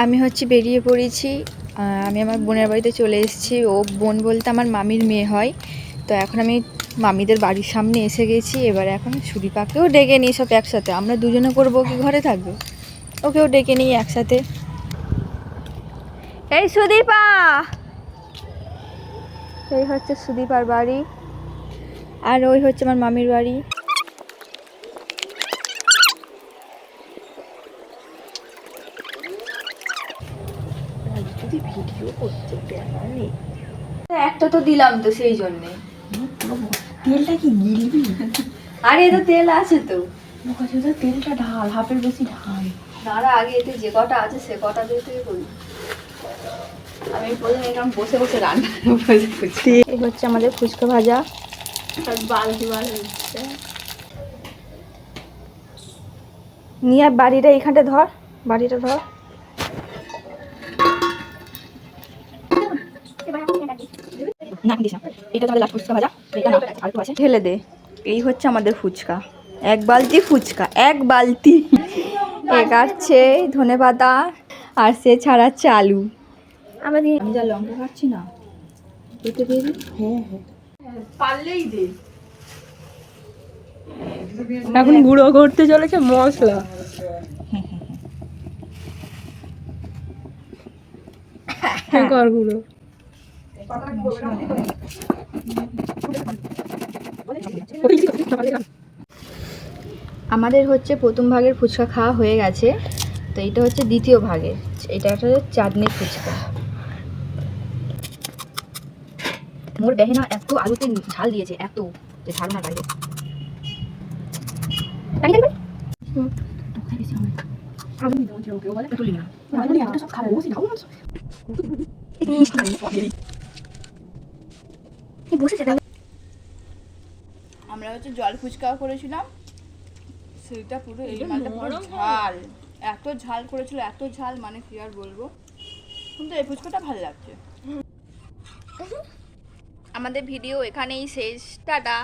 আমি হচ্ছে বেরিয়ে পড়েছি। আমি আমার বোনের বাড়িতে চলে এসেছি। ও বোন বলতে আমার মামির মেয়ে হয়। তো এখন আমি মামিদের বাড়ির সামনে এসে গেছি। এবার এখন সুদীপাকেও ডেকে নিই সব একসাথে। আমরা দুজনে করবো কি ঘরে থাকবে, ওকেও ডেকে নিই একসাথে। এই সুদীপা, এই হচ্ছে সুদীপার বাড়ি, আর ওই হচ্ছে আমার মামির বাড়ি। ভিডিও করতে একটা তো দিলাম তো সেই জন্যে। তেলটা কি গিলবি? আরে তো তেল আছে তো, তেলটা ঢাল, হাফের বেশি ঢাল। দাঁড়া আগে এতে যে কটা আছে সে কটা দিয়ে থেকে করি। আমি প্রথমে এরকম বসে বসে রান্না করছি। এই হচ্ছে আমাদের ফুচকা ভাজা। বালতি বার হচ্ছে। নিয়ে বাড়িটা এইখানটা ধর, বাড়িটা ধর। এটা তোমাদের লাস্ট ফুচকা ভাজা, এটা না আর একটু আছে, ঢেলে দে। এই হচ্ছে আমাদের ফুচকা, এক বালতি ফুচকা, এক বালতি। এ কাটছে ধনেপাতা আর সে ছাড়াচ্ছে আলু। আমি যা লঙ্কা কাটছি না, এতে দিয়ে দিই। হ্যাঁ হ্যাঁ, পারলেই দে। এখন গুঁড়ো করতে চলেছে মশলা। কর গুঁড়ো। আমাদের হচ্ছে প্রথম ভাগের ফুচকা খাওয়া হয়ে গেছে, তো এটা হচ্ছে দ্বিতীয় ভাগের। এটা একটা চাটনির ফুচকা। মোর বেহেনা এত আলুতে ঝাল দিয়েছে, এত যে ধারণার বাইরে। আমরা হচ্ছে জল ফুচকাও করেছিলাম, সেটা পুরো এই মালটা পুরো ঝাল, এত ঝাল করেছিল, এত ঝাল মানে কি আর বলবো। কিন্তু এই ফুচকাটা ভালো লাগছে। আমাদের ভিডিও এখানেই শেষ, টাটা।